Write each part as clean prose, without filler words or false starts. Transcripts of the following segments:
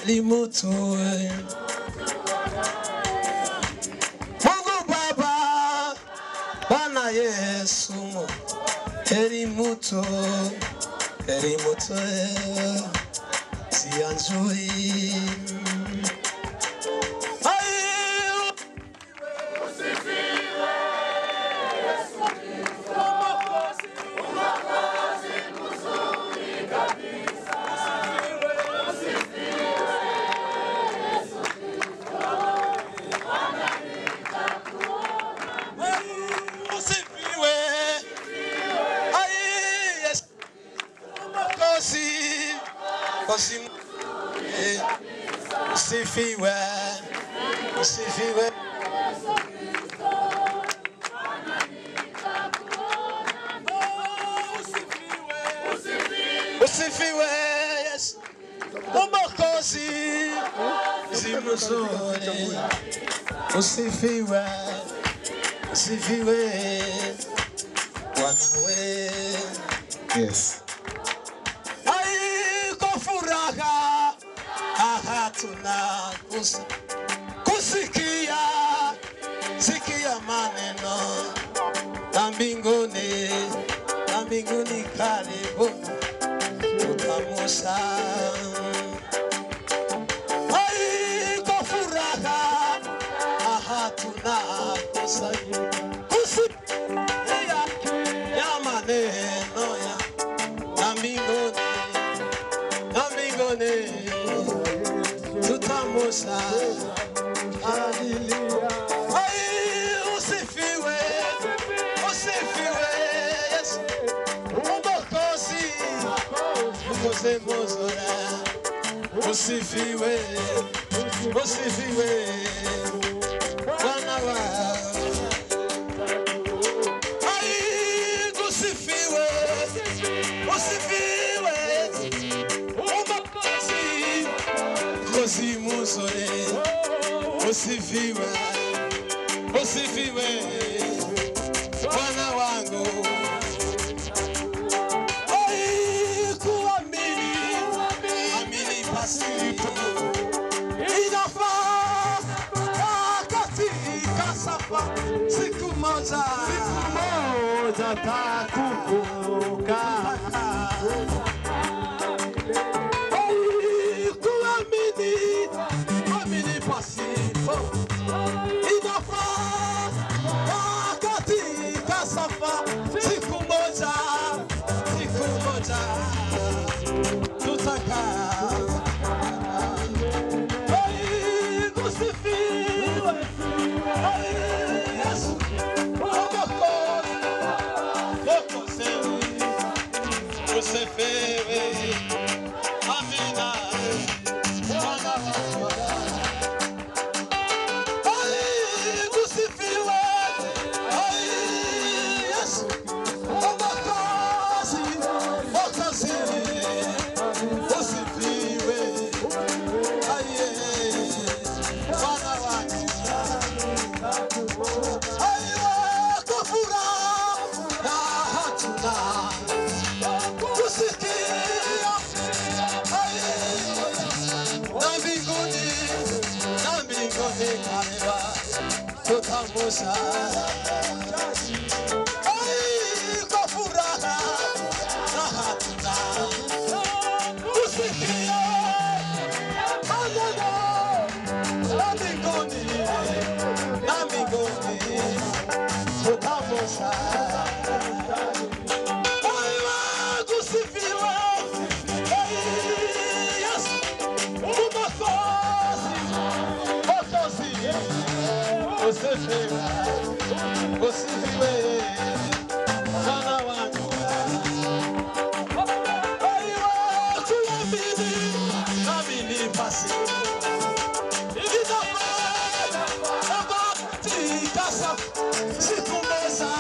limutu Mungu Baba Bwana Yesu limutu sianzui Usifiwe yes Mwokozi zimuzuri usifiwe Bwana yes kusikia maneno na mbinguni karibu tutamusa kwa furaha tunakosa kusikia ya maneno na mbinguni tutamusa haleluya usifiwe yes Mwokozi mozora usifiwe Bwana wa usifiwe Mwokozi mozora usifiwe Bwana wangu kuamini pasipo inafaa katika safari siku moja takuvuka kuamini pasipo inafaa katika safari siku moja tutaka kwa furaha kusikia na mbinguni tutamusa kusifiwa yes usifiwe Bwana wangu kuamini pasi siku moja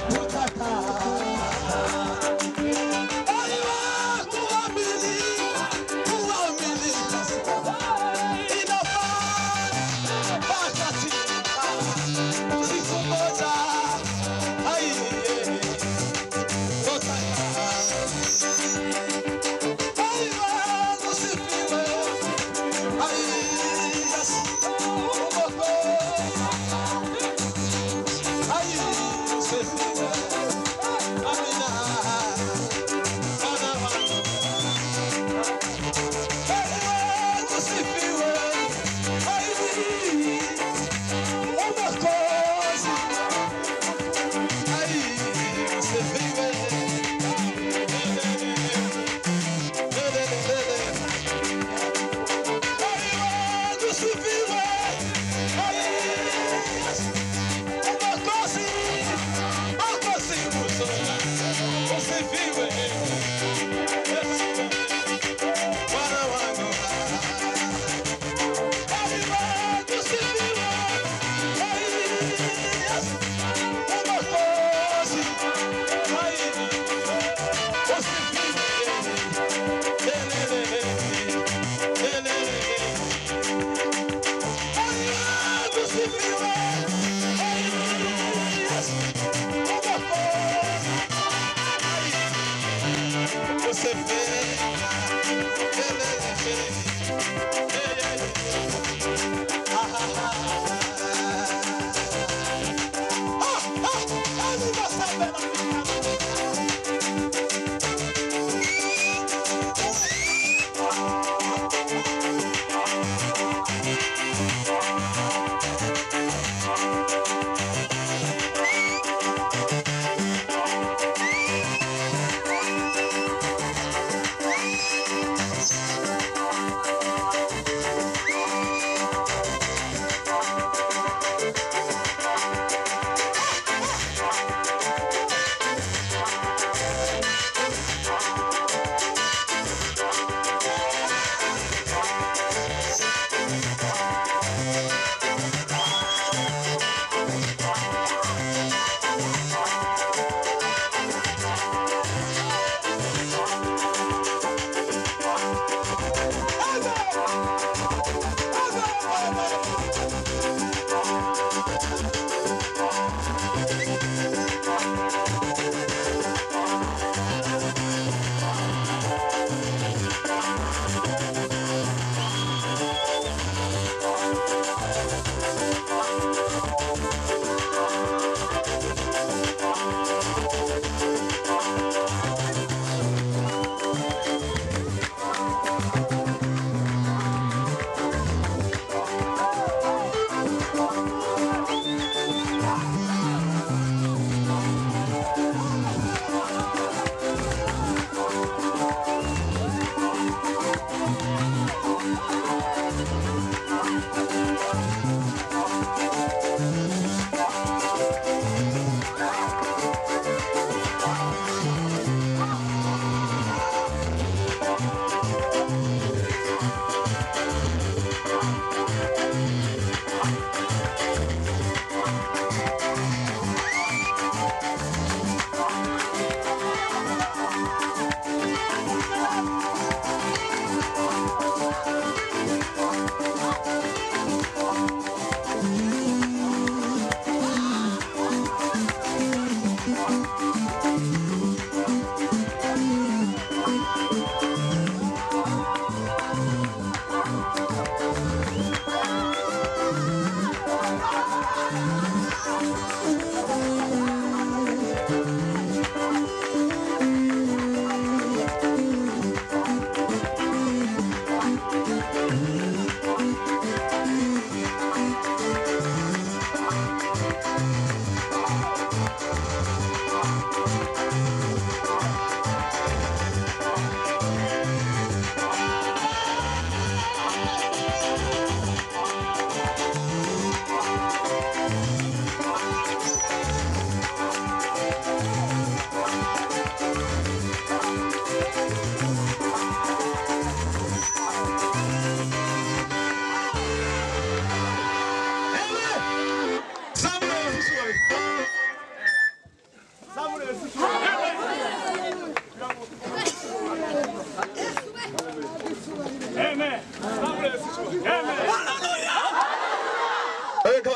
tutaka kuamini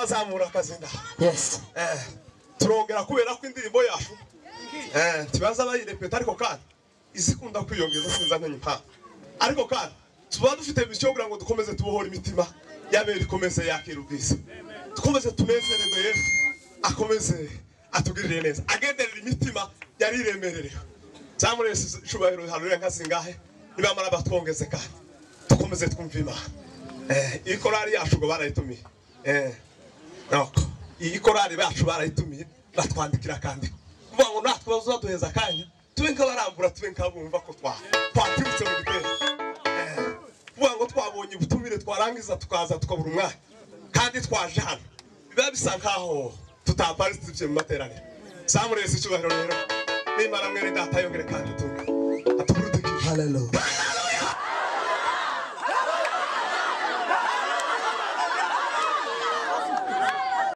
bazamura akazinda. Yes. Turongera kubera ko indirimbo yacu tubaza bayirepeta ariko kandi izikunda kwiyongeza sinza ntenye nta. Ariko kandi tuba dufite bisyo kugira ngo dukomeze tubohora imitima yabera ikomeze yakira ubwiza. Dukomeze tunezererwe akomeze atugirire neza. Agenderera imitima yari iremererewe. Zamurese shubahiro haruye nkazingahe nibamara batwongeze kandi dukomeze twumva Imana. Yikorari yacu ngo barayitumiye. Nako Yikorari bacu barayitumiye batwandikira kandi kuvuga ngo natwe bazaduheza kanya tube nkabarambura tube nkabumva ko twatibutse mu gitero. Kuvuga ngo twabonye ubutumire twarangiza tukaza tukabura umwanya kandi twaje hano biba bisa nkaho tutaparitse mu materaniro. Zamurese cyubahiro rero n'Imana mwene data yongere kandi tunga atugurudikije. Hallelujah.